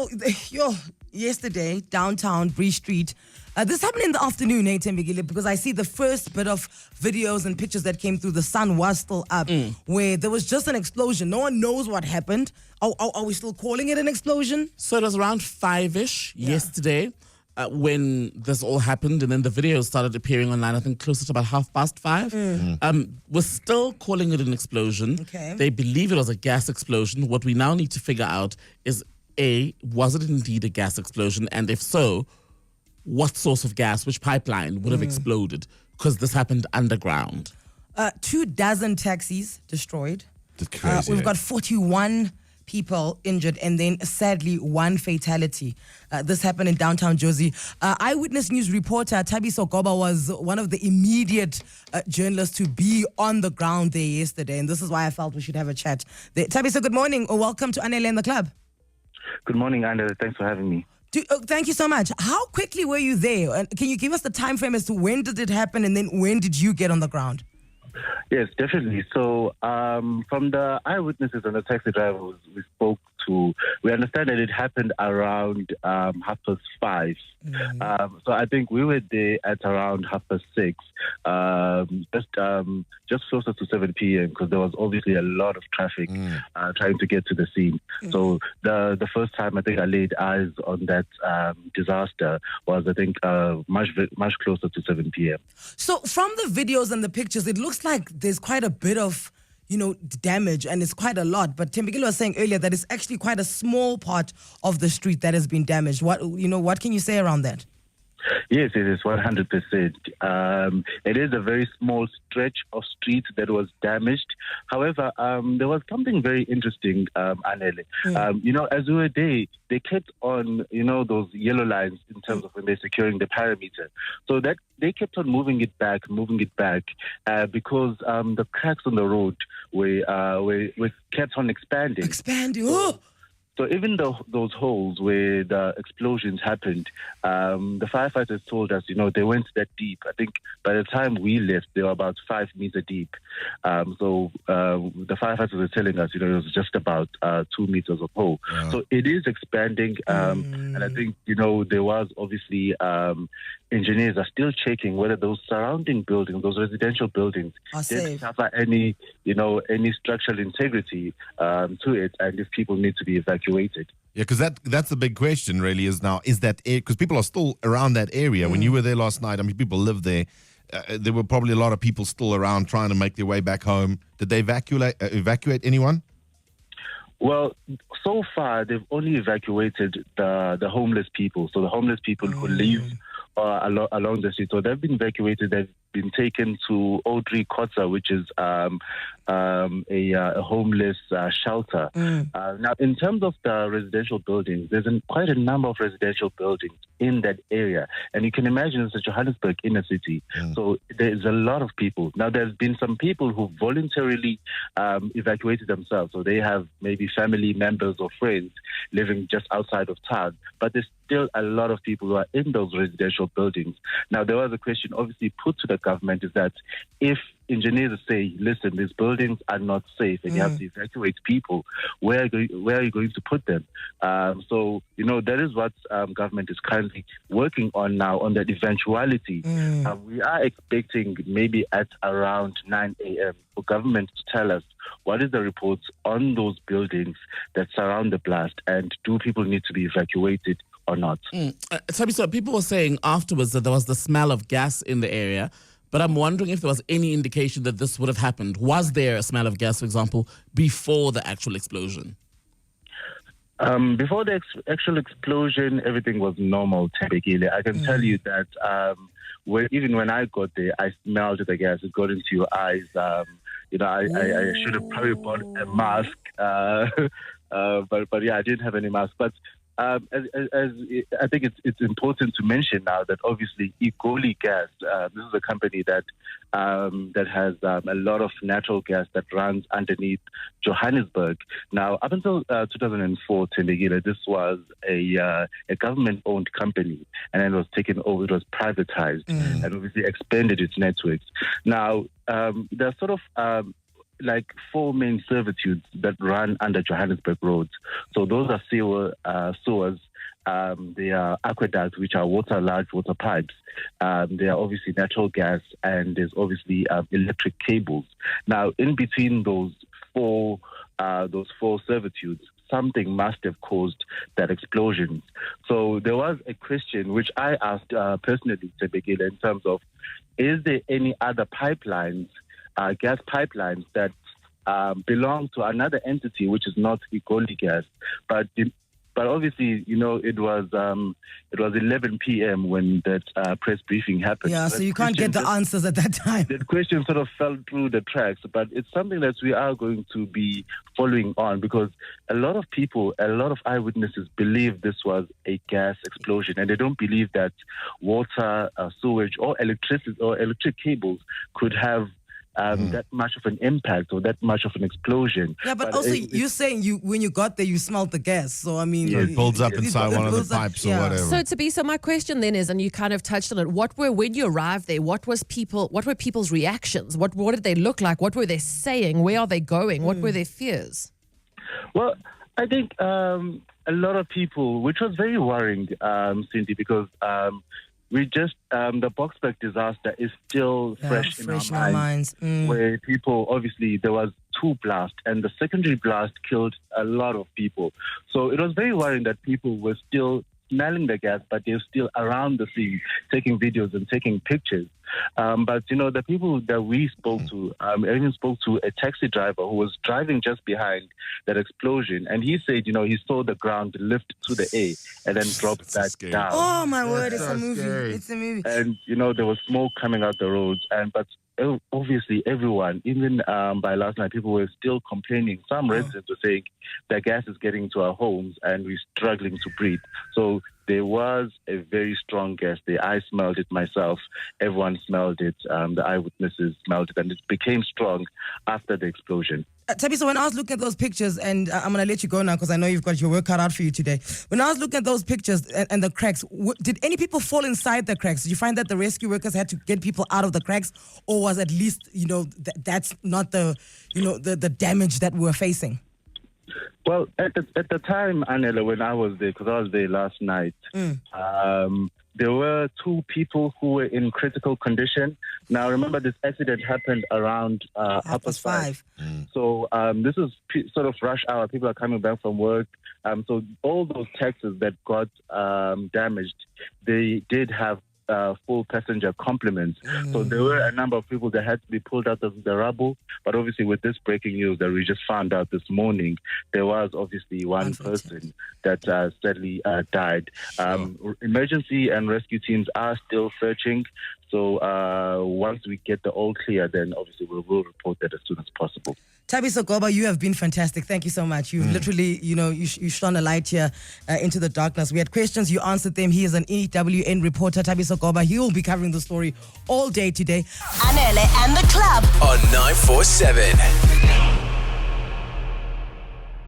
So, yesterday, downtown Bree Street, this happened in the afternoon, Thembekile, because I see the first bit of videos and pictures that came through. The sun was still up, where there was just an explosion. No one knows what happened. Are we still calling it an explosion? So it was around 5-ish yesterday when this all happened, and then the videos started appearing online, I think closer to about 5:30. We're still calling it an explosion. Okay. They believe it was a gas explosion. What we now need to figure out is, A, was it indeed a gas explosion? And if so, what source of gas, which pipeline would have exploded? Because this happened underground. 24 taxis destroyed. That's crazy. We've got 41 people injured, and then sadly 1 fatality. This happened in downtown Jozi. Eyewitness News reporter Thabiso Goba was one of the immediate journalists to be on the ground there yesterday, and this is why I felt we should have a chat. Thabiso, good morning, or welcome to Anele and the club. Good morning, Anele. Thanks for having me. Thank you so much. How quickly were you there? And can you give us the time frame as to when did it happen, and then when did you get on the ground? Yes, definitely. So from the eyewitnesses and the taxi drivers we spoke to, we understand that it happened around 5:30. So I think we were there at around 6:30, just closer to 7 p.m. because there was obviously a lot of traffic trying to get to the scene. So the first time I think I laid eyes on that disaster was, I think, much closer to 7 p.m. So from the videos and the pictures, it looks like there's quite a bit of damage, and it's quite a lot. But Thembekile was saying earlier that it's actually quite a small part of the street that has been damaged. What can you say around that? Yes, it is 100%. It is a very small stretch of street that was damaged. However, there was something very interesting, Anele. As we were there, they kept on, those yellow lines in terms of when they're securing the parameter. So that they kept on moving it back, because the cracks on the road were kept on expanding. Oh! So even those holes where the explosions happened, the firefighters told us, they weren't that deep. I think by the time we left, they were about 5 meters deep. So the firefighters were telling us, it was just about 2 meters of hole. Wow. So it is expanding. And I think, there was obviously engineers are still checking whether those surrounding buildings, those residential buildings, didn't suffer any structural integrity to it, and if people need to be evacuated. Yeah, because that's the big question really is that because people are still around that area. When you were there last night, I mean, people live there. There were probably a lot of people still around trying to make their way back home. Did they evacuate anyone? Well, so far they've only evacuated the homeless people. So the homeless people who live along the street. So they've been evacuated. They've been taken to Audrey Kotza, which is a homeless shelter. Now, in terms of the residential buildings, there's quite a number of residential buildings in that area. And you can imagine it's a Johannesburg inner city. So there's a lot of people. Now, there's been some people who voluntarily evacuated themselves. So they have maybe family members or friends living just outside of town. But there's still a lot of people who are in those residential buildings. Now, there was a question obviously put to the government, is that if engineers say, listen, these buildings are not safe and you have to evacuate people, where are you going to put them? So, that is what government is currently working on now, on that eventuality. We are expecting maybe at around 9 a.m. for government to tell us what is the reports on those buildings that surround the blast, and do people need to be evacuated or not? So people were saying afterwards that there was the smell of gas in the area, but I'm wondering if there was any indication that this would have happened. Was there a smell of gas, for example, before the actual explosion? Before the actual explosion, everything was normal, Thembekile. I can tell you that even when I got there, I smelled the gas. It got into your eyes. I should have probably bought a mask. But yeah, I didn't have any mask. But as I think it's important to mention now that obviously Egoli Gas, this is a company that has a lot of natural gas that runs underneath Johannesburg. Now, up until 2004, Thembekile, this was a government-owned company, and then it was taken over. It was privatized and obviously expanded its networks. Now, there are sort of like 4 main servitudes that run under Johannesburg roads. So those are sewers. There are aqueducts, which are large water pipes. There are obviously natural gas, and there's obviously electric cables. Now, in between those four servitudes, something must have caused that explosion. So there was a question which I asked personally to Thembekile in terms of, is there any other pipelines, gas pipelines that belong to another entity which is not Egoli Gas, but obviously, it was 11 p.m. when that press briefing happened. Yeah, so you can't get the answers at that time. That question sort of fell through the tracks, but it's something that we are going to be following on, because a lot of people, a lot of eyewitnesses believe this was a gas explosion, and they don't believe that water, sewage, or electricity or electric cables could have that much of an impact or that much of an explosion. Yeah, but also you're saying when you got there, you smelled the gas. So, I mean... Yeah, it builds up inside one of the pipes or whatever. So, Thabiso, my question then is, and you kind of touched on it, when you arrived there, what were people's reactions? What did they look like? What were they saying? Where are they going? What were their fears? Well, I think a lot of people, which was very worrying, Cindy, because... the Boksburg disaster is still fresh in our minds. Where people, obviously, there was 2 blasts, and the secondary blast killed a lot of people. So it was very worrying that people were still smelling the gas, but they're still around the scene, taking videos and taking pictures. But, the people that we spoke to, I even spoke to a taxi driver who was driving just behind that explosion. And he said, he saw the ground lift to the air and then drop back down. Oh, my word, it's a movie. Scary. It's a movie. And, there was smoke coming out the roads. But obviously everyone, even by last night, people were still complaining. Some residents were saying the gas is getting to our homes and we're struggling to breathe. So there was a very strong gas there. I smelled it myself. Everyone smelled it. The eyewitnesses smelled it, and it became strong after the explosion. Thabiso, when I was looking at those pictures, and I'm going to let you go now because I know you've got your work cut out for you today. When I was looking at those pictures and the cracks, did any people fall inside the cracks? Did you find that the rescue workers had to get people out of the cracks, or was at least, that's not the damage that we're facing? Well, at the time, Anele, when I was there, because I was there last night, there were 2 people who were in critical condition. Now, remember, this accident happened around 5:30. So this is sort of rush hour. People are coming back from work. So all those taxis that got damaged, they did have full passenger complements. So there were a number of people that had to be pulled out of the rubble. But obviously with this breaking news that we just found out this morning, there was obviously one person that sadly died. Emergency and rescue teams are still searching. So once we get the all clear, then obviously we will report that as soon as possible. Thabiso Goba, you have been fantastic. Thank you so much. You've literally, you shone a light here into the darkness. We had questions, you answered them. He is an EWN reporter, Thabiso Goba. He will be covering the story all day today. Anele and the club on 947.